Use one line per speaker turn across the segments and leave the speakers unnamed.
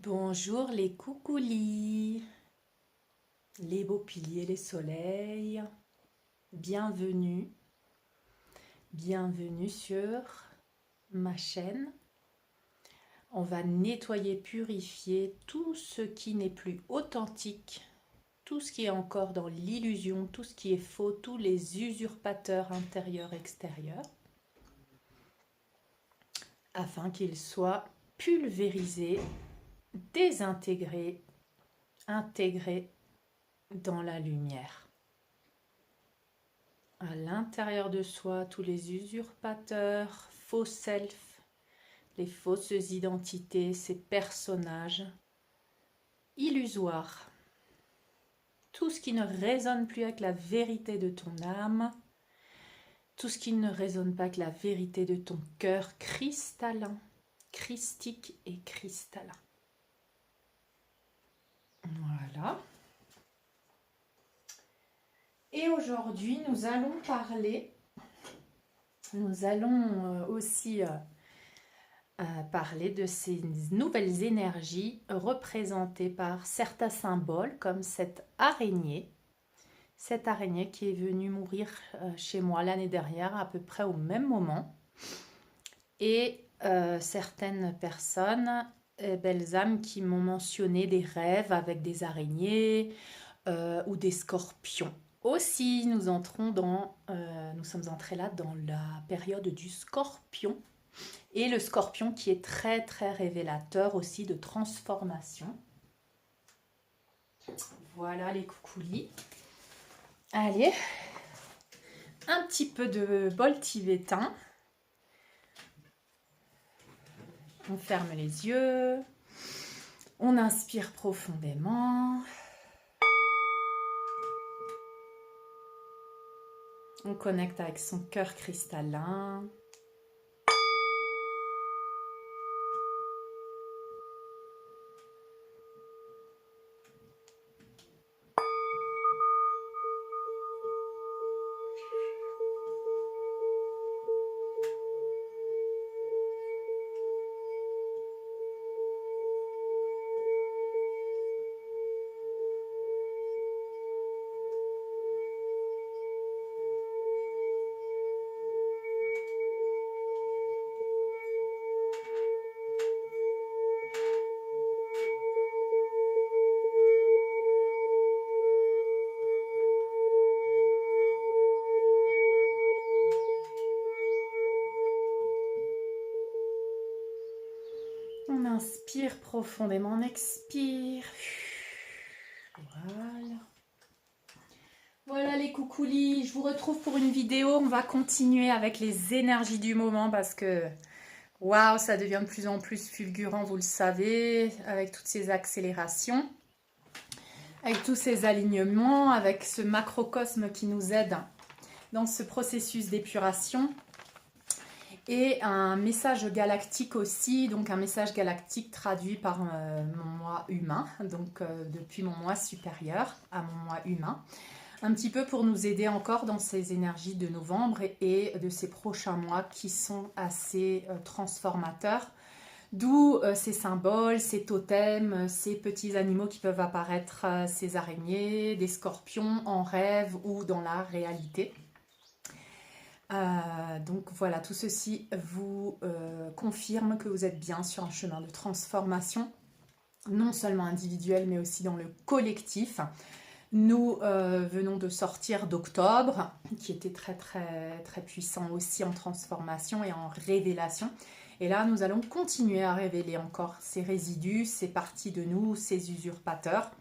Bonjour les coucoulis, les beaux piliers, les soleils, bienvenue, bienvenue sur ma chaîne. On va nettoyer, purifier tout ce qui n'est plus authentique, tout ce qui est encore dans l'illusion, tout ce qui est faux, tous les usurpateurs intérieurs-extérieurs, afin qu'ils soient pulvérisés, désintégrés, intégrés dans la lumière. À l'intérieur de soi, tous les usurpateurs, faux self, les fausses identités, ces personnages illusoires, tout ce qui ne résonne plus avec la vérité de ton âme, tout ce qui ne résonne pas avec la vérité de ton cœur cristallin, christique et cristallin. Voilà. Et aujourd'hui, nous allons aussi parler de ces nouvelles énergies représentées par certains symboles, comme cette araignée qui est venue mourir chez moi l'année dernière, à peu près au même moment. Et certaines personnes, belles âmes, qui m'ont mentionné des rêves avec des araignées ou des scorpions. Aussi, nous sommes entrés là dans la période du scorpion. Et le scorpion qui est très très révélateur aussi de transformation. Voilà les coucoulis. Allez, un petit peu de bol tibétain. On ferme les yeux. On inspire profondément. On connecte avec son cœur cristallin. On inspire profondément, on expire. Voilà. Voilà les coucoulis, je vous retrouve pour une vidéo. On va continuer avec les énergies du moment parce que waouh, ça devient de plus en plus fulgurant, vous le savez, avec toutes ces accélérations, avec tous ces alignements, avec ce macrocosme qui nous aide dans ce processus d'épuration. Et un message galactique aussi, donc un message galactique traduit par mon moi humain, donc depuis mon moi supérieur à mon moi humain, un petit peu pour nous aider encore dans ces énergies de novembre et de ces prochains mois qui sont assez transformateurs, d'où ces symboles, ces totems, ces petits animaux qui peuvent apparaître, ces araignées, des scorpions en rêve ou dans la réalité. Donc voilà, tout ceci vous confirme que vous êtes bien sur un chemin de transformation, non seulement individuel mais aussi dans le collectif. Nous venons de sortir d'octobre, qui était très très très puissant aussi en transformation et en révélation. Et là, nous allons continuer à révéler encore ces résidus, ces parties de nous, ces usurpateurs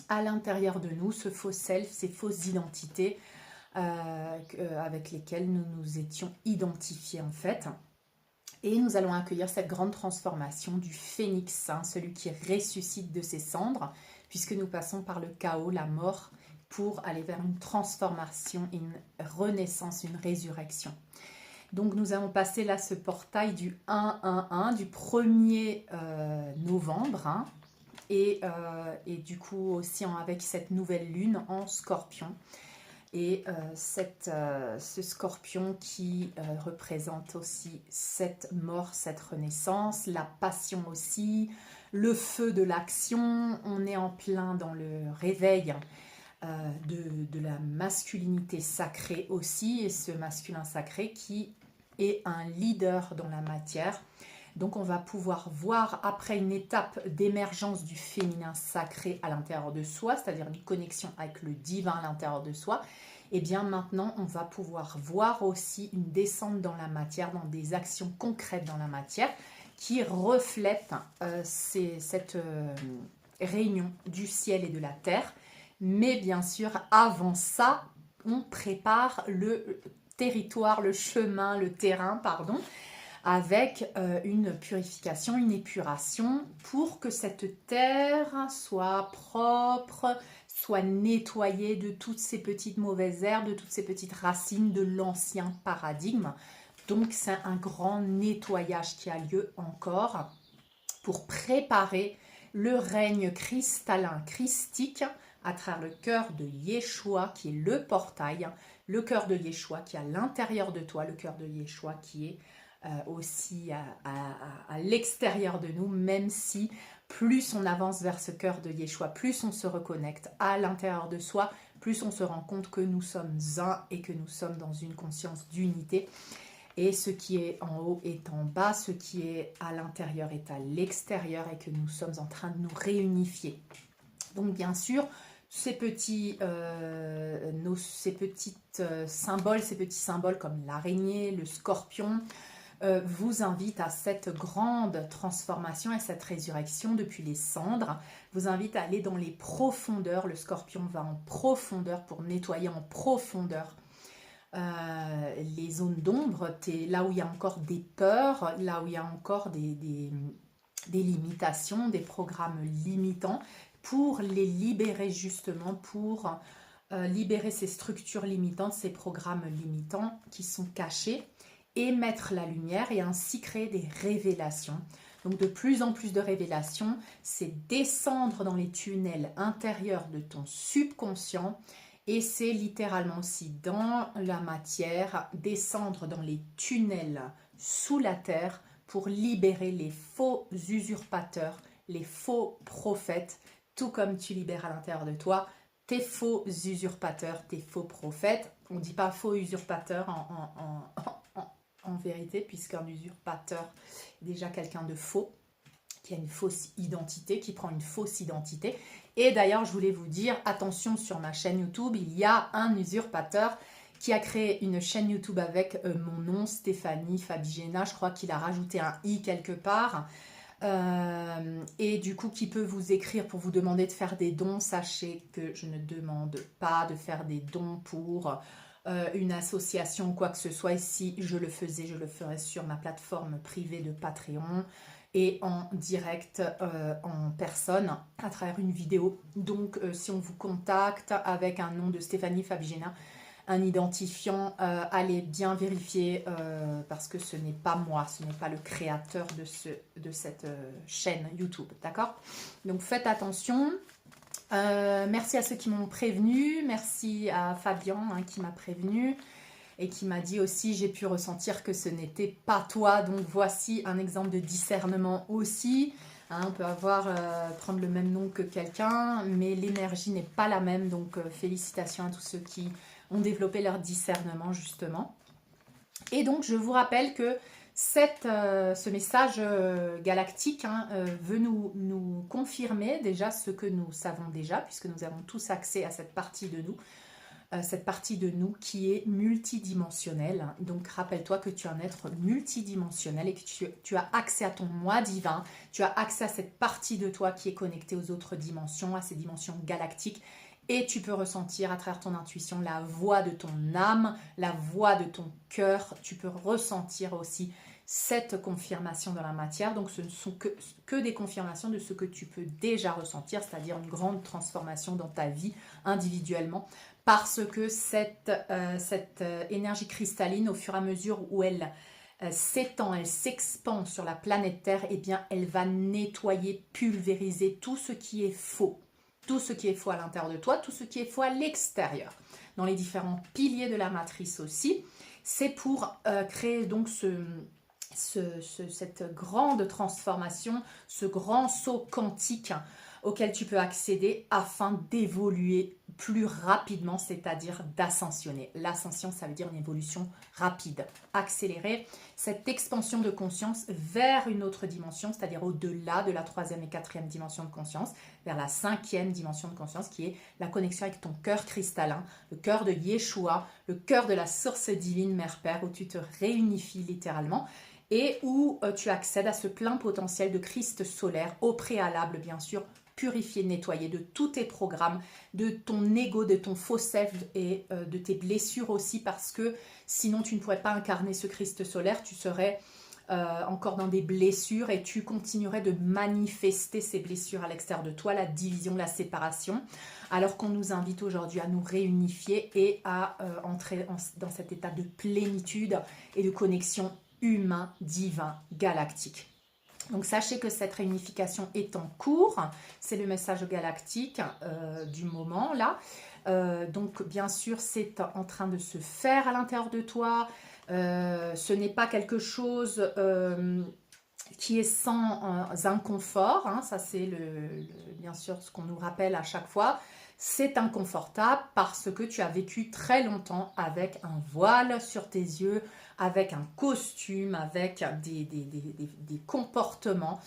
à l'intérieur de nous, ce faux self, ces fausses identités, avec lesquels nous nous étions identifiés en fait. Et nous allons accueillir cette grande transformation du phénix, hein, celui qui ressuscite de ses cendres, puisque nous passons par le chaos, la mort, pour aller vers une transformation, une renaissance, une résurrection. Donc nous allons passer là ce portail du 1-1-1, du 1er novembre, hein, et du coup aussi avec cette nouvelle lune en scorpion. Et ce scorpion qui représente aussi cette mort, cette renaissance, la passion aussi, le feu de l'action, on est en plein dans le réveil de la masculinité sacrée aussi, et ce masculin sacré qui est un leader dans la matière. Donc on va pouvoir voir après une étape d'émergence du féminin sacré à l'intérieur de soi, c'est-à-dire une connexion avec le divin à l'intérieur de soi, et bien maintenant on va pouvoir voir aussi une descente dans la matière, dans des actions concrètes dans la matière qui reflètent cette réunion du ciel et de la terre. Mais bien sûr, avant ça, on prépare le territoire, le chemin, le terrain, pardon, avec une purification, une épuration pour que cette terre soit propre, soit nettoyée de toutes ces petites mauvaises herbes, de toutes ces petites racines de l'ancien paradigme. Donc c'est un grand nettoyage qui a lieu encore pour préparer le règne cristallin, christique, à travers le cœur de Yeshua qui est le portail, le cœur de Yeshua qui est à l'intérieur de toi, le cœur de Yeshua qui est aussi à l'extérieur de nous, même si plus on avance vers ce cœur de Yeshua, plus on se reconnecte à l'intérieur de soi, plus on se rend compte que nous sommes un et que nous sommes dans une conscience d'unité. Et ce qui est en haut est en bas, ce qui est à l'intérieur est à l'extérieur et que nous sommes en train de nous réunifier. Donc bien sûr, ces petits symboles comme l'araignée, le scorpion, vous invitent à cette grande transformation et cette résurrection depuis les cendres, vous invite à aller dans les profondeurs. Le scorpion va en profondeur pour nettoyer en profondeur les zones d'ombre, là où il y a encore des peurs, là où il y a encore des limitations, des programmes limitants, pour les libérer justement, pour libérer ces structures limitantes, ces programmes limitants qui sont cachés, et mettre la lumière et ainsi créer des révélations. Donc de plus en plus de révélations, c'est descendre dans les tunnels intérieurs de ton subconscient. Et c'est littéralement aussi dans la matière, descendre dans les tunnels sous la terre pour libérer les faux usurpateurs, les faux prophètes, tout comme tu libères à l'intérieur de toi tes faux usurpateurs, tes faux prophètes. On ne dit pas faux usurpateur en vérité, puisqu'un usurpateur est déjà quelqu'un de faux, qui a une fausse identité, qui prend une fausse identité. Et d'ailleurs, je voulais vous dire, attention, sur ma chaîne YouTube, il y a un usurpateur qui a créé une chaîne YouTube avec mon nom, Stéphanie Fabigena. Je crois qu'il a rajouté un i quelque part. Et du coup, qui peut vous écrire pour vous demander de faire des dons. Sachez que je ne demande pas de faire des dons pour une association ou quoi que ce soit. Et si je le faisais, je le ferais sur ma plateforme privée de Patreon et en direct, en personne, à travers une vidéo. Donc, si on vous contacte avec un nom de Stéphanie Fabigena, un identifiant, allez bien vérifier parce que ce n'est pas moi, ce n'est pas le créateur de cette chaîne YouTube, d'accord? Donc, faites attention. Merci à ceux qui m'ont prévenu, merci à Fabien qui m'a prévenu et qui m'a dit aussi, j'ai pu ressentir que ce n'était pas toi. Donc voici un exemple de discernement aussi. On peut prendre le même nom que quelqu'un, mais l'énergie n'est pas la même. Donc félicitations à tous ceux qui ont développé leur discernement justement. Et donc je vous rappelle que ce message galactique veut nous confirmer déjà ce que nous savons déjà, puisque nous avons tous accès à cette partie de nous qui est multidimensionnelle. Donc rappelle-toi que tu es un être multidimensionnel et que tu as accès à ton moi divin, tu as accès à cette partie de toi qui est connectée aux autres dimensions, à ces dimensions galactiques. Et tu peux ressentir à travers ton intuition la voix de ton âme, la voix de ton cœur. Tu peux ressentir aussi cette confirmation dans la matière. Donc ce ne sont que des confirmations de ce que tu peux déjà ressentir, c'est-à-dire une grande transformation dans ta vie individuellement. Parce que cette énergie cristalline, au fur et à mesure où elle s'étend, elle s'expand sur la planète Terre, eh bien elle va nettoyer, pulvériser tout ce qui est faux. Tout ce qui est faux à l'intérieur de toi, tout ce qui est faux à l'extérieur. Dans les différents piliers de la matrice aussi. C'est pour créer donc cette grande transformation, ce grand saut quantique auquel tu peux accéder afin d'évoluer plus rapidement, c'est-à-dire d'ascensionner. L'ascension, ça veut dire une évolution rapide, accélérée, cette expansion de conscience vers une autre dimension, c'est-à-dire au-delà de la 3e et 4e dimension de conscience, vers la 5e dimension de conscience qui est la connexion avec ton cœur cristallin, le cœur de Yeshua, le cœur de la source divine Mère-Père, où tu te réunifies littéralement et où tu accèdes à ce plein potentiel de Christ solaire, au préalable bien sûr, purifié, nettoyé de tous tes programmes, de ton ego, de ton faux self et de tes blessures aussi, parce que sinon tu ne pourrais pas incarner ce Christ solaire, tu serais encore dans des blessures et tu continuerais de manifester ces blessures à l'extérieur de toi, la division, la séparation, alors qu'on nous invite aujourd'hui à nous réunifier et à entrer dans cet état de plénitude et de connexion humain, divin, galactique. Donc sachez que cette réunification est en cours, c'est le message galactique du moment là. Donc bien sûr c'est en train de se faire à l'intérieur de toi, ce n'est pas quelque chose qui est sans inconfort, hein. Ça c'est bien sûr ce qu'on nous rappelle à chaque fois. C'est inconfortable parce que tu as vécu très longtemps avec un voile sur tes yeux, avec un costume, avec des comportements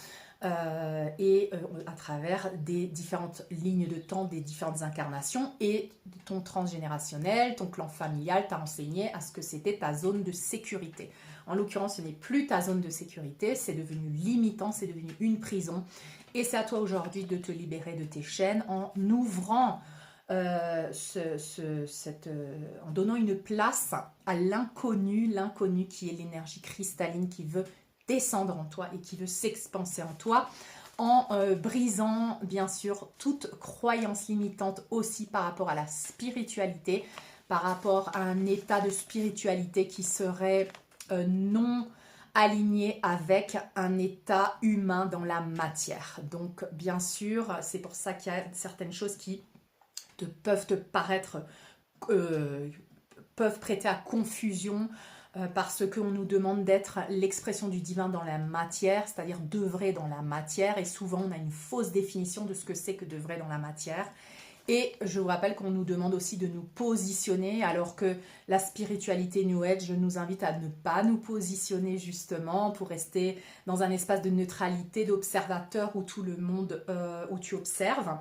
et à travers des différentes lignes de temps, des différentes incarnations, et ton transgénérationnel, ton clan familial t'a enseigné à ce que c'était ta zone de sécurité. En l'occurrence, ce n'est plus ta zone de sécurité, c'est devenu limitant, c'est devenu une prison. Et c'est à toi aujourd'hui de te libérer de tes chaînes en ouvrant, en donnant une place à l'inconnu, l'inconnu qui est l'énergie cristalline qui veut descendre en toi et qui veut s'expanser en toi, en brisant bien sûr toute croyance limitante aussi par rapport à la spiritualité, par rapport à un état de spiritualité qui serait non aligné avec un état humain dans la matière. Donc bien sûr, c'est pour ça qu'il y a certaines choses qui peuvent te paraître, peuvent prêter à confusion, parce qu'on nous demande d'être l'expression du divin dans la matière, c'est-à-dire d'œuvrer dans la matière, et souvent on a une fausse définition de ce que c'est que d'œuvrer dans la matière. Et je vous rappelle qu'on nous demande aussi de nous positionner, alors que la spiritualité New Age nous invite à ne pas nous positionner justement pour rester dans un espace de neutralité, d'observateur où tout le monde, où tu observes.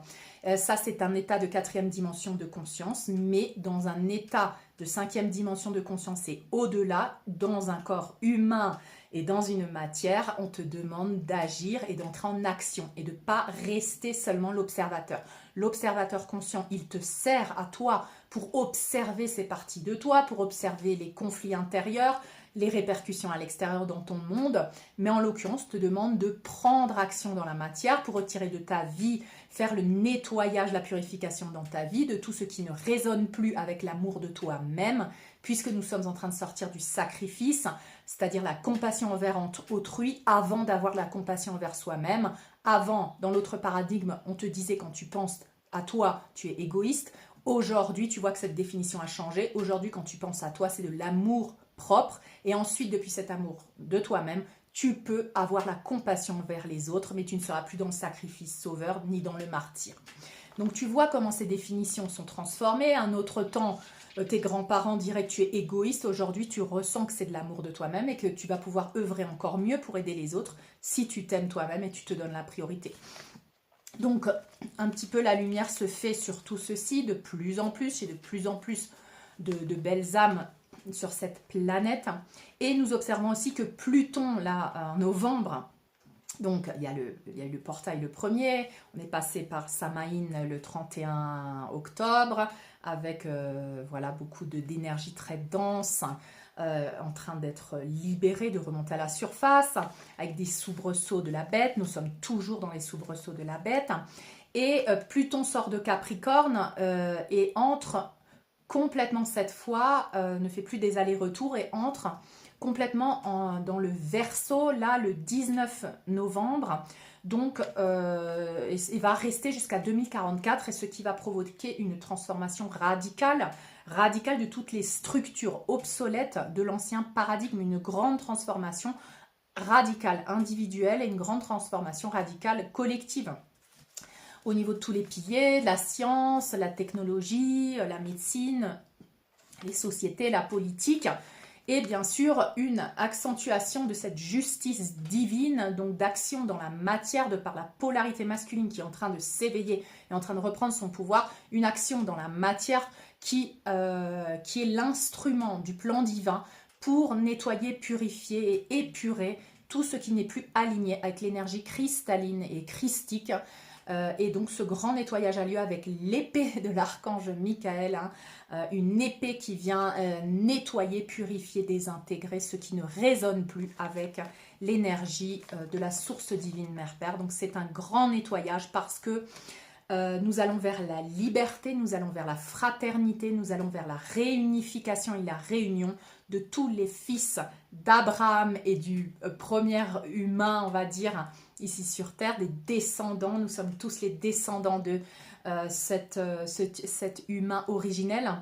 Ça, c'est un état de 4e dimension de conscience, mais dans un état de 5e dimension de conscience et au-delà, dans un corps humain et dans une matière, on te demande d'agir et d'entrer en action et de ne pas rester seulement l'observateur. L'observateur conscient, il te sert à toi pour observer ces parties de toi, pour observer les conflits intérieurs, les répercussions à l'extérieur dans ton monde, mais en l'occurrence te demande de prendre action dans la matière pour retirer de ta vie, faire le nettoyage, la purification dans ta vie de tout ce qui ne résonne plus avec l'amour de toi-même, puisque nous sommes en train de sortir du sacrifice, c'est-à-dire la compassion envers autrui avant d'avoir la compassion envers soi-même. Avant, dans l'autre paradigme, on te disait quand tu penses à toi, tu es égoïste. Aujourd'hui, tu vois que cette définition a changé. Aujourd'hui, quand tu penses à toi, c'est de l'amour propre. Et ensuite, depuis cet amour de toi-même, tu peux avoir la compassion envers les autres, mais tu ne seras plus dans le sacrifice sauveur ni dans le martyr. Donc tu vois comment ces définitions sont transformées. Un autre temps, tes grands-parents diraient que tu es égoïste. Aujourd'hui, tu ressens que c'est de l'amour de toi-même et que tu vas pouvoir œuvrer encore mieux pour aider les autres si tu t'aimes toi-même et tu te donnes la priorité. Donc, un petit peu la lumière se fait sur tout ceci de plus en plus. Il y a de plus en plus de belles âmes sur cette planète. Et nous observons aussi que Pluton, là, en novembre, donc il y a le portail le 1er, on est passé par Samaïn le 31 octobre, avec voilà, beaucoup d'énergie très dense, en train d'être libérée, de remonter à la surface, avec des soubresauts de la bête. Nous sommes toujours dans les soubresauts de la bête. Et Pluton sort de Capricorne et entre complètement cette fois, ne fait plus des allers-retours et entre complètement dans le Verseau, là, le 19 novembre. Donc, il va rester jusqu'à 2044, et ce qui va provoquer une transformation radicale de toutes les structures obsolètes de l'ancien paradigme, une grande transformation radicale individuelle et une grande transformation radicale collective. Au niveau de tous les piliers, la science, la technologie, la médecine, les sociétés, la politique, et bien sûr une accentuation de cette justice divine, donc d'action dans la matière de par la polarité masculine qui est en train de s'éveiller et en train de reprendre son pouvoir, une action dans la matière qui est l'instrument du plan divin pour nettoyer, purifier et épurer tout ce qui n'est plus aligné avec l'énergie cristalline et christique. Et donc ce grand nettoyage a lieu avec l'épée de l'archange Michael, une épée qui vient nettoyer, purifier, désintégrer ce qui ne résonne plus avec l'énergie de la source divine Mère Père. Donc c'est un grand nettoyage parce que nous allons vers la liberté, nous allons vers la fraternité, nous allons vers la réunification et la réunion de tous les fils d'Abraham et du premier humain, on va dire, ici sur Terre, des descendants. Nous sommes tous les descendants de cet humain originel,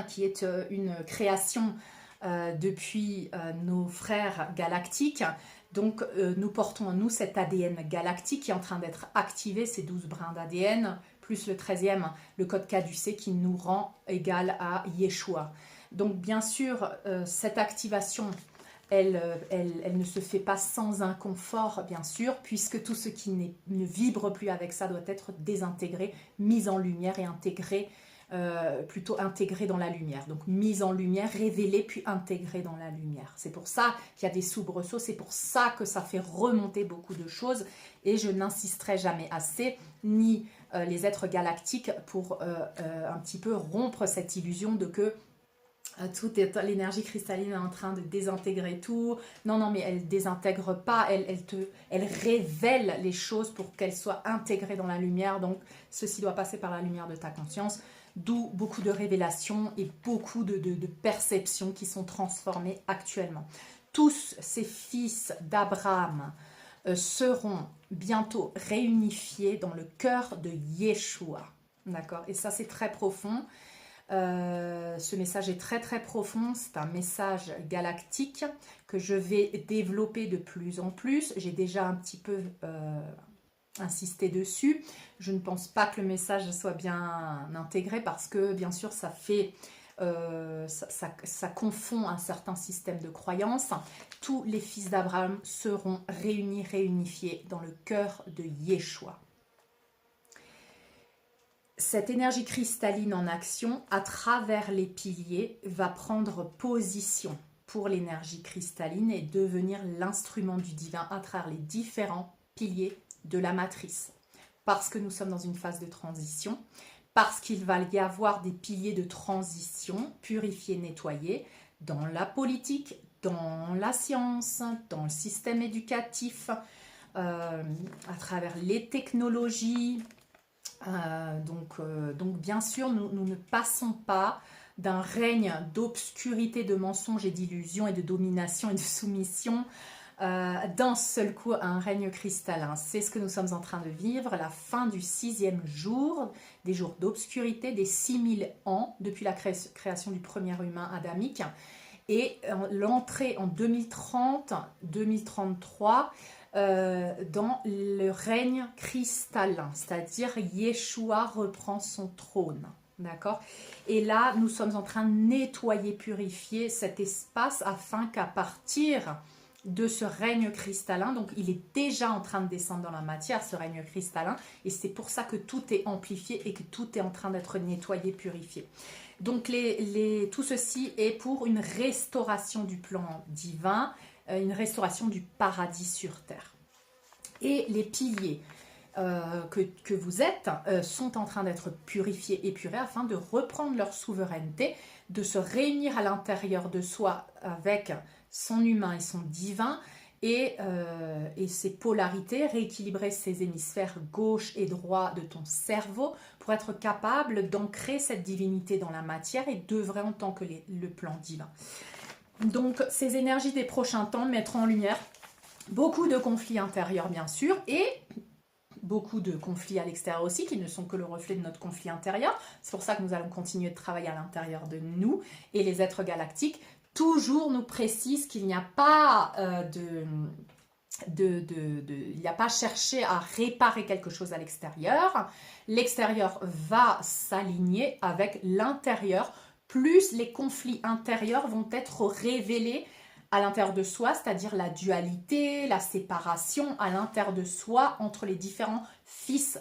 qui est une création depuis nos frères galactiques. Donc, nous portons en nous cet ADN galactique qui est en train d'être activé, ces 12 brins d'ADN, plus le 13e, le code caducé qui nous rend égal à Yeshua. Donc, bien sûr, cette activation, elle ne se fait pas sans inconfort, bien sûr, puisque tout ce qui ne vibre plus avec ça doit être désintégré, mis en lumière et intégré, plutôt intégré dans la lumière. Donc mise en lumière, révélé, puis intégré dans la lumière. C'est pour ça qu'il y a des soubresauts, c'est pour ça que ça fait remonter beaucoup de choses et je n'insisterai jamais assez, ni les êtres galactiques pour un petit peu rompre cette illusion de que tout est, l'énergie cristalline est en train de désintégrer tout. Non, mais elle ne désintègre pas, elle révèle les choses pour qu'elles soient intégrées dans la lumière. Donc, ceci doit passer par la lumière de ta conscience. D'où beaucoup de révélations et beaucoup de perceptions qui sont transformées actuellement. Tous ces fils d'Abraham seront bientôt réunifiés dans le cœur de Yeshua. D'accord ? Et ça, c'est très profond. Ce message est très très profond, c'est un message galactique que je vais développer de plus en plus. J'ai déjà un petit peu insisté dessus. Je ne pense pas que le message soit bien intégré parce que bien sûr ça fait ça confond un certain système de croyances. Tous les fils d'Abraham seront réunis, réunifiés dans le cœur de Yeshua. Cette énergie cristalline en action, à travers les piliers, va prendre position pour l'énergie cristalline et devenir l'instrument du divin à travers les différents piliers de la matrice. Parce que nous sommes dans une phase de transition, parce qu'il va y avoir des piliers de transition purifiés, nettoyés, dans la politique, dans la science, dans le système éducatif, à travers les technologies. Donc bien sûr, nous ne passons pas d'un règne d'obscurité, de mensonges et d'illusions et de domination et de soumission d'un seul coup à un règne cristallin. C'est ce que nous sommes en train de vivre, la fin du 6e jour, des jours d'obscurité, des 6000 ans depuis la création du premier humain adamique et l'entrée en 2030-2033 dans le règne cristallin, c'est-à-dire Yeshua reprend son trône. D'accord ? Et là, nous sommes en train de nettoyer, purifier cet espace afin qu'à partir de ce règne cristallin, donc il est déjà en train de descendre dans la matière, ce règne cristallin, et c'est pour ça que tout est amplifié et que tout est en train d'être nettoyé, purifié. Donc tout ceci est pour une restauration du plan divin, une restauration du paradis sur terre. Et les piliers que vous êtes sont en train d'être purifiés, épurés afin de reprendre leur souveraineté, de se réunir à l'intérieur de soi avec son humain et son divin et ses polarités, rééquilibrer ses hémisphères gauche et droit de ton cerveau pour être capable d'ancrer cette divinité dans la matière et d'œuvrer en tant que le plan divin. Donc, ces énergies des prochains temps mettront en lumière beaucoup de conflits intérieurs, bien sûr, et beaucoup de conflits à l'extérieur aussi, qui ne sont que le reflet de notre conflit intérieur. C'est pour ça que nous allons continuer de travailler à l'intérieur de nous et les êtres galactiques toujours nous précise qu'il n'y a pas il n'y a pas cherché à réparer quelque chose à l'extérieur. L'extérieur va s'aligner avec l'intérieur, plus les conflits intérieurs vont être révélés à l'intérieur de soi, c'est-à-dire la dualité, la séparation à l'intérieur de soi entre les différents fils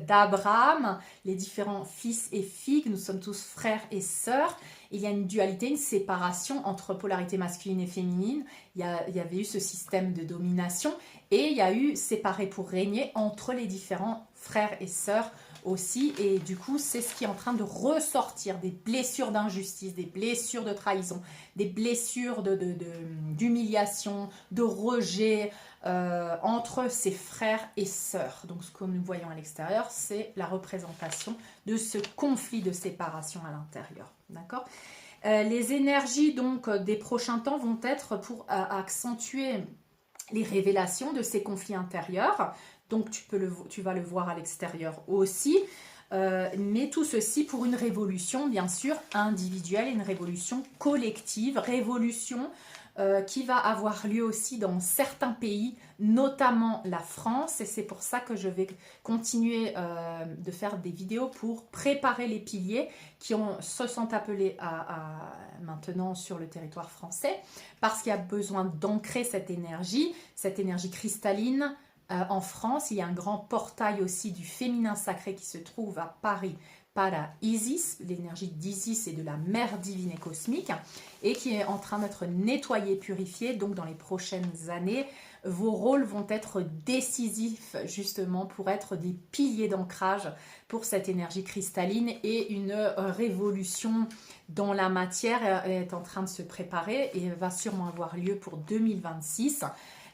d'Abraham, les différents fils et filles, nous sommes tous frères et sœurs. Il y a une dualité, une séparation entre polarité masculine et féminine. Il y avait eu ce système de domination et il y a eu séparé pour régner entre les différents frères et sœurs aussi. Et du coup, c'est ce qui est en train de ressortir, des blessures d'injustice, des blessures de trahison, des blessures d'humiliation, de rejet, entre ses frères et sœurs. Donc ce que nous voyons à l'extérieur, c'est la représentation de ce conflit de séparation à l'intérieur. D'accord ? Les énergies donc des prochains temps vont être pour accentuer les révélations de ces conflits intérieurs. Donc tu vas le voir à l'extérieur aussi. Mais tout ceci pour une révolution bien sûr individuelle, une révolution collective, révolution qui va avoir lieu aussi dans certains pays, notamment la France, et c'est pour ça que je vais continuer de faire des vidéos pour préparer les piliers qui se sont appelés maintenant sur le territoire français, parce qu'il y a besoin d'ancrer cette énergie cristalline. En France, il y a un grand portail aussi du féminin sacré qui se trouve à Paris, para Isis, l'énergie d'Isis et de la mère divine et cosmique, et qui est en train d'être nettoyé, purifié. Donc dans les prochaines années, vos rôles vont être décisifs justement pour être des piliers d'ancrage pour cette énergie cristalline, et une révolution dans la matière est en train de se préparer et va sûrement avoir lieu pour 2026.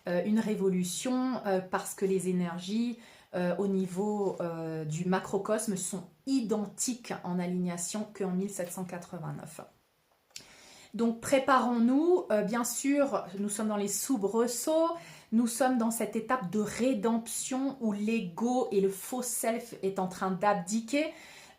Une révolution parce que les énergies au niveau du macrocosme sont identiques en alignation qu'en 1789. Donc préparons-nous, bien sûr, nous sommes dans les soubresauts, nous sommes dans cette étape de rédemption où l'ego et le faux self est en train d'abdiquer.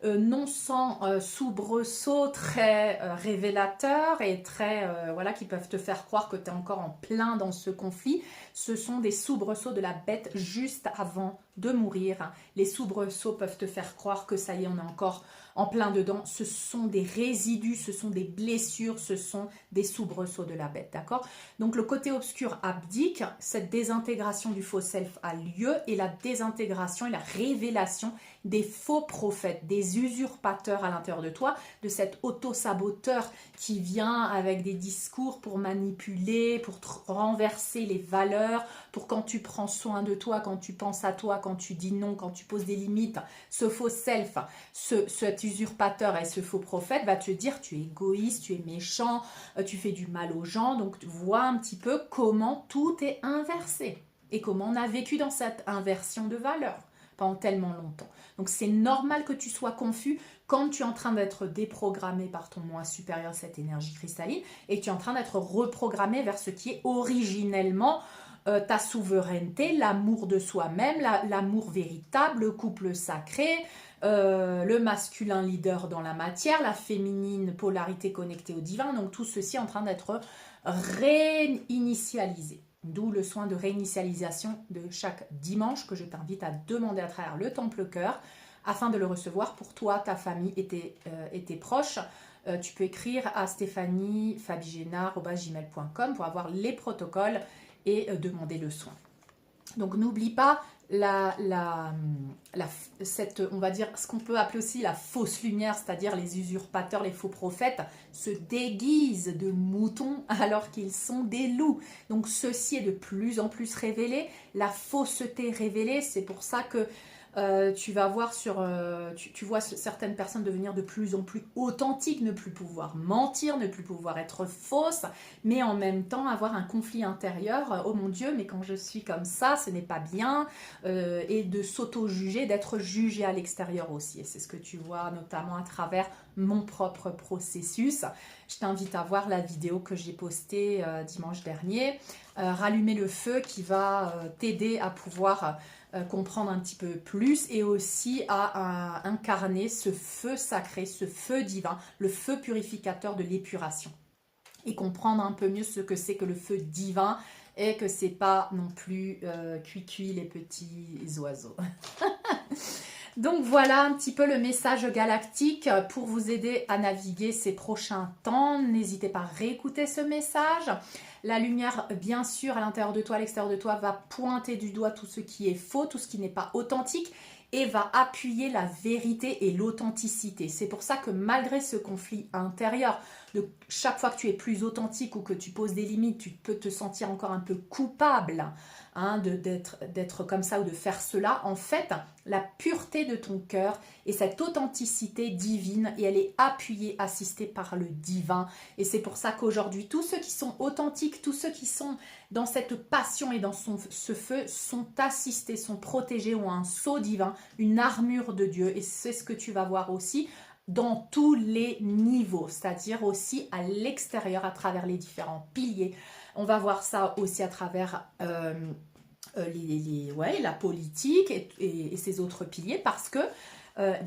Non sans soubresauts très révélateurs et très voilà, qui peuvent te faire croire que tu es encore en plein dans ce conflit. Ce sont des soubresauts de la bête juste avant de mourir. Les soubresauts peuvent te faire croire que ça y est, on est encore en plein dedans. Ce sont des résidus, ce sont des blessures, ce sont des soubresauts de la bête, d'accord? Donc le côté obscur abdique, cette désintégration du faux self a lieu, et la désintégration et la révélation des faux prophètes, des usurpateurs à l'intérieur de toi, de cet auto-saboteur qui vient avec des discours pour manipuler, pour renverser les valeurs, pour quand tu prends soin de toi, quand tu penses à toi, quand tu dis non, quand tu poses des limites. Ce faux self, cet usurpateur et ce faux prophète va te dire tu es égoïste, tu es méchant, tu fais du mal aux gens. Donc tu vois un petit peu comment tout est inversé et comment on a vécu dans cette inversion de valeurs pendant tellement longtemps. Donc c'est normal que tu sois confus quand tu es en train d'être déprogrammé par ton moi supérieur, cette énergie cristalline, et tu es en train d'être reprogrammé vers ce qui est originellement ta souveraineté, l'amour de soi-même, l'amour véritable, le couple sacré, le masculin leader dans la matière, la féminine polarité connectée au divin. Donc tout ceci est en train d'être réinitialisé. D'où le soin de réinitialisation de chaque dimanche que je t'invite à demander à travers le Temple Cœur afin de le recevoir pour toi, ta famille et tes proches. Tu peux écrire à stephaniefabigena@gmail.com pour avoir les protocoles et demander le soin. Donc n'oublie pas on va dire ce qu'on peut appeler aussi la fausse lumière, c'est-à-dire les usurpateurs, les faux prophètes se déguisent de moutons alors qu'ils sont des loups. Donc ceci est de plus en plus révélé, la fausseté révélée. C'est pour ça que tu vas voir tu vois certaines personnes devenir de plus en plus authentiques, ne plus pouvoir mentir, ne plus pouvoir être fausses, mais en même temps avoir un conflit intérieur. Oh mon Dieu, mais quand je suis comme ça, ce n'est pas bien, et de s'auto-juger, d'être jugé à l'extérieur aussi. Et c'est ce que tu vois notamment à travers mon propre processus. Je t'invite à voir la vidéo que j'ai postée dimanche dernier, Rallumer le feu, qui va t'aider à pouvoir comprendre un petit peu plus, et aussi à incarner ce feu sacré, ce feu divin, le feu purificateur de l'épuration. et comprendre un peu mieux ce que c'est que le feu divin et que c'est pas non plus cuit les petits oiseaux. Donc voilà un petit peu le message galactique pour vous aider à naviguer ces prochains temps. N'hésitez pas à réécouter ce message. La lumière, bien sûr, à l'intérieur de toi, à l'extérieur de toi, va pointer du doigt tout ce qui est faux, tout ce qui n'est pas authentique et va appuyer la vérité et l'authenticité. C'est pour ça que malgré ce conflit intérieur, chaque fois que tu es plus authentique ou que tu poses des limites, tu peux te sentir encore un peu coupable d'être comme ça ou de faire cela. En fait, la pureté de ton cœur et cette authenticité divine, et elle est appuyée, assistée par le divin. Et c'est pour ça qu'aujourd'hui, tous ceux qui sont authentiques, tous ceux qui sont dans cette passion et dans ce feu sont assistés, sont protégés, ont un sceau divin, une armure de Dieu. Et c'est ce que tu vas voir aussi dans tous les niveaux, c'est-à-dire aussi à l'extérieur, à travers les différents piliers. On va voir ça aussi à travers la politique et ces autres piliers, parce que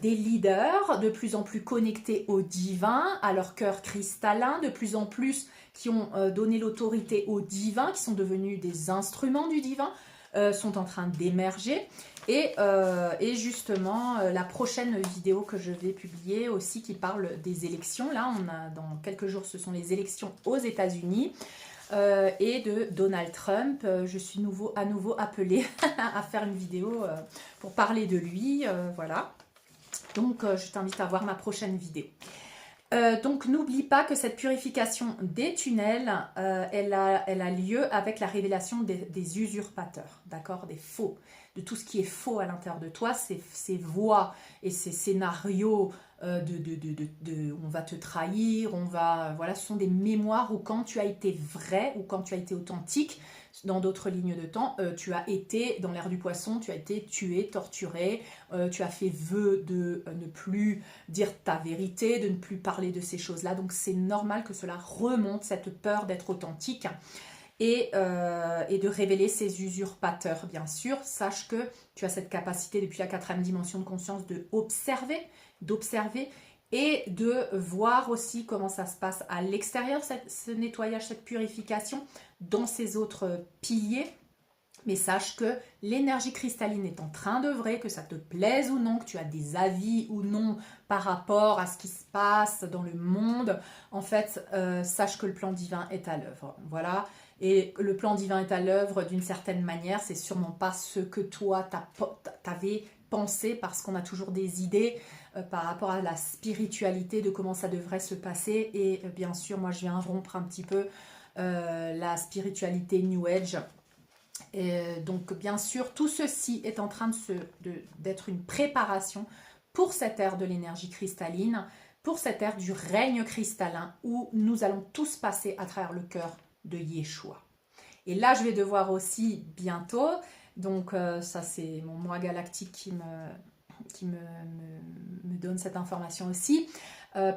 des leaders de plus en plus connectés au divin, à leur cœur cristallin, de plus en plus qui ont donné l'autorité au divin, qui sont devenus des instruments du divin, sont en train d'émerger. Et justement, la prochaine vidéo que je vais publier aussi qui parle des élections, là on a dans quelques jours, ce sont les élections aux États-Unis. Et de Donald Trump. Je suis à nouveau appelée à faire une vidéo pour parler de lui. Voilà. Donc, je t'invite à voir ma prochaine vidéo. Donc, n'oublie pas que cette purification des tunnels, elle a lieu avec la révélation des usurpateurs, d'accord, des faux, de tout ce qui est faux à l'intérieur de toi, ces voix et ces scénarios on va te trahir, voilà, ce sont des mémoires où quand tu as été vrai ou quand tu as été authentique, dans d'autres lignes de temps, tu as été dans l'ère du poisson, tu as été tué, torturé, tu as fait vœu de ne plus dire ta vérité, de ne plus parler de ces choses-là. Donc c'est normal que cela remonte, cette peur d'être authentique et de révéler ces usurpateurs, bien sûr. Sache que tu as cette capacité depuis la 4e dimension de conscience d'observer et de voir aussi comment ça se passe à l'extérieur, ce nettoyage, cette purification dans ces autres piliers. Mais sache que l'énergie cristalline est en train d'œuvrer, que ça te plaise ou non, que tu as des avis ou non par rapport à ce qui se passe dans le monde. En fait, sache que le plan divin est à l'œuvre. Voilà. Et le plan divin est à l'œuvre d'une certaine manière. C'est sûrement pas ce que toi, t'avais pensé, parce qu'on a toujours des idées par rapport à la spiritualité, de comment ça devrait se passer. Et bien sûr, moi, je viens rompre un petit peu la spiritualité New Age. Et donc, bien sûr, tout ceci est en train d'être une préparation pour cette ère de l'énergie cristalline, pour cette ère du règne cristallin, où nous allons tous passer à travers le cœur de Yeshua. Et là, je vais devoir aussi bientôt, donc ça c'est mon moi galactique qui me donne cette information aussi,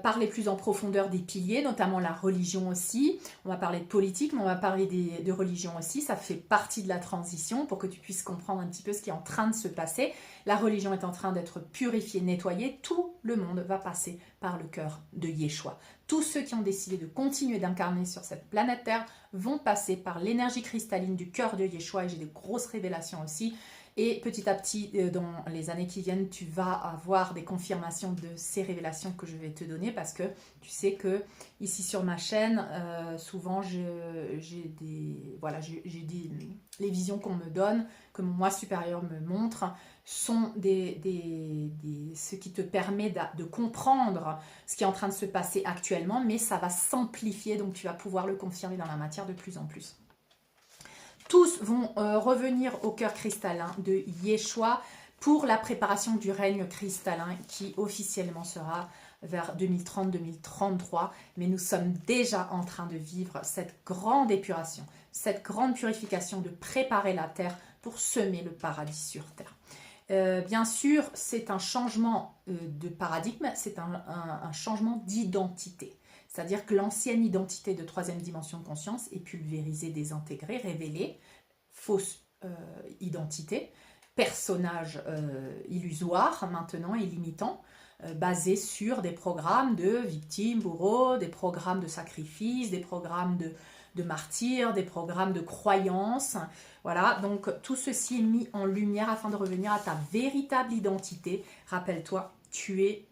parler plus en profondeur des piliers, notamment la religion aussi. On va parler de politique, mais on va parler de religion aussi. Ça fait partie de la transition pour que tu puisses comprendre un petit peu ce qui est en train de se passer. La religion est en train d'être purifiée, nettoyée. Tout le monde va passer par le cœur de Yeshua. Tous ceux qui ont décidé de continuer d'incarner sur cette planète Terre vont passer par l'énergie cristalline du cœur de Yeshua. Et j'ai des grosses révélations aussi. Et petit à petit, dans les années qui viennent, tu vas avoir des confirmations de ces révélations que je vais te donner, parce que tu sais que ici sur ma chaîne, souvent j'ai les visions qu'on me donne, que mon moi supérieur me montre, sont ce qui te permet de comprendre ce qui est en train de se passer actuellement, mais ça va s'amplifier, donc tu vas pouvoir le confirmer dans la matière de plus en plus. Tous vont revenir au cœur cristallin de Yeshua pour la préparation du règne cristallin qui officiellement sera vers 2030-2033. Mais nous sommes déjà en train de vivre cette grande épuration, cette grande purification, de préparer la terre pour semer le paradis sur terre. Bien sûr, c'est un changement de paradigme, c'est un changement d'identité. C'est-à-dire que l'ancienne identité de 3e dimension de conscience est pulvérisée, désintégrée, révélée, fausse identité, personnage illusoire maintenant et limitant, basés sur des programmes de victimes, bourreaux, des programmes de sacrifice, des programmes de martyrs, des programmes de croyances. Voilà, donc tout ceci est mis en lumière afin de revenir à ta véritable identité. Rappelle-toi, tu es,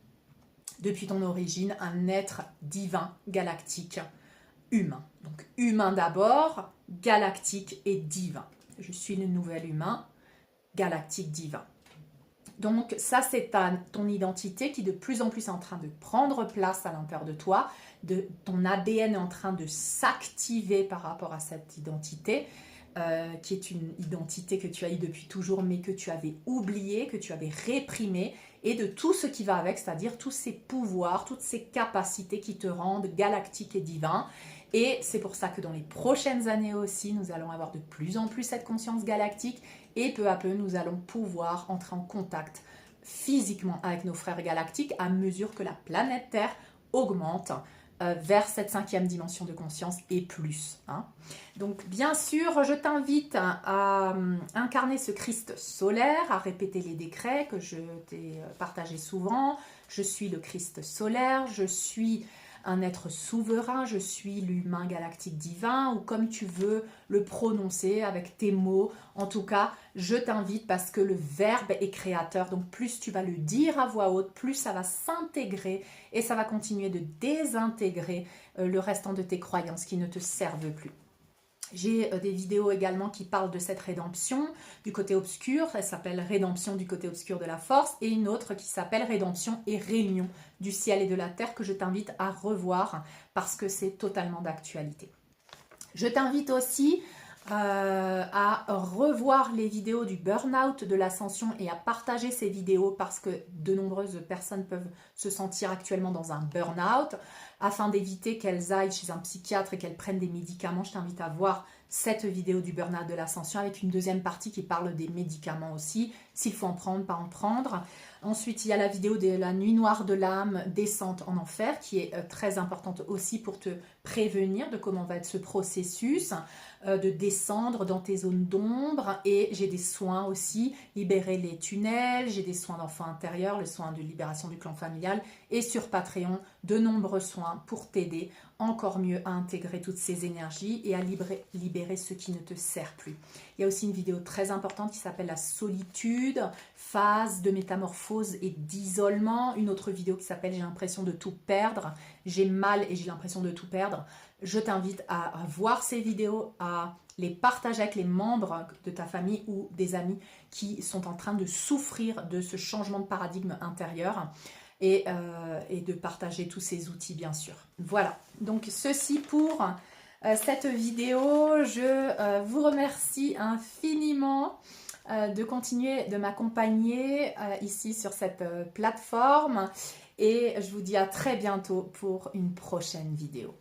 depuis ton origine, un être divin, galactique, humain. Donc humain d'abord, galactique et divin. Je suis le nouvel humain, galactique, divin. Donc ça, c'est ton identité qui de plus en plus est en train de prendre place à l'intérieur de toi. Ton ADN est en train de s'activer par rapport à cette identité, qui est une identité que tu as eue depuis toujours, mais que tu avais oubliée, que tu avais réprimée, et de tout ce qui va avec, c'est-à-dire tous ces pouvoirs, toutes ces capacités qui te rendent galactique et divin. Et c'est pour ça que dans les prochaines années aussi, nous allons avoir de plus en plus cette conscience galactique, et peu à peu, nous allons pouvoir entrer en contact physiquement avec nos frères galactiques à mesure que la planète Terre augmente vers cette 5e dimension de conscience et plus. Hein. Donc bien sûr, je t'invite à incarner ce Christ solaire, à répéter les décrets que je t'ai partagés souvent. Je suis le Christ solaire, je suis un être souverain, je suis l'humain galactique divin, ou comme tu veux le prononcer avec tes mots. En tout cas, je t'invite parce que le verbe est créateur, donc plus tu vas le dire à voix haute, plus ça va s'intégrer et ça va continuer de désintégrer le restant de tes croyances qui ne te servent plus. J'ai des vidéos également qui parlent de cette rédemption du côté obscur, elle s'appelle Rédemption du côté obscur de la force, et une autre qui s'appelle Rédemption et réunion du ciel et de la terre que je t'invite à revoir parce que c'est totalement d'actualité. Je t'invite aussi à revoir les vidéos du burn-out, de l'ascension et à partager ces vidéos parce que de nombreuses personnes peuvent se sentir actuellement dans un burn-out. Afin d'éviter qu'elles aillent chez un psychiatre et qu'elles prennent des médicaments, je t'invite à voir cette vidéo du burn-out de l'ascension avec une deuxième partie qui parle des médicaments aussi, s'il faut en prendre, pas en prendre. Ensuite, il y a la vidéo de la nuit noire de l'âme, descente en enfer, qui est très importante aussi pour te prévenir de comment va être ce processus de descendre dans tes zones d'ombre. Et j'ai des soins aussi, libérer les tunnels, j'ai des soins d'enfant intérieur, le soin de libération du clan familial, et sur Patreon, de nombreux soins pour t'aider encore mieux à intégrer toutes ces énergies et à libérer ce qui ne te sert plus. Il y a aussi une vidéo très importante qui s'appelle la solitude, phase de métamorphose et d'isolement. Une autre vidéo qui s'appelle j'ai l'impression de tout perdre, j'ai mal et j'ai l'impression de tout perdre. Je t'invite à voir ces vidéos, à les partager avec les membres de ta famille ou des amis qui sont en train de souffrir de ce changement de paradigme intérieur. Et de partager tous ces outils, bien sûr. Voilà, donc ceci pour cette vidéo. Je vous remercie infiniment de continuer de m'accompagner ici sur cette plateforme. Et je vous dis à très bientôt pour une prochaine vidéo.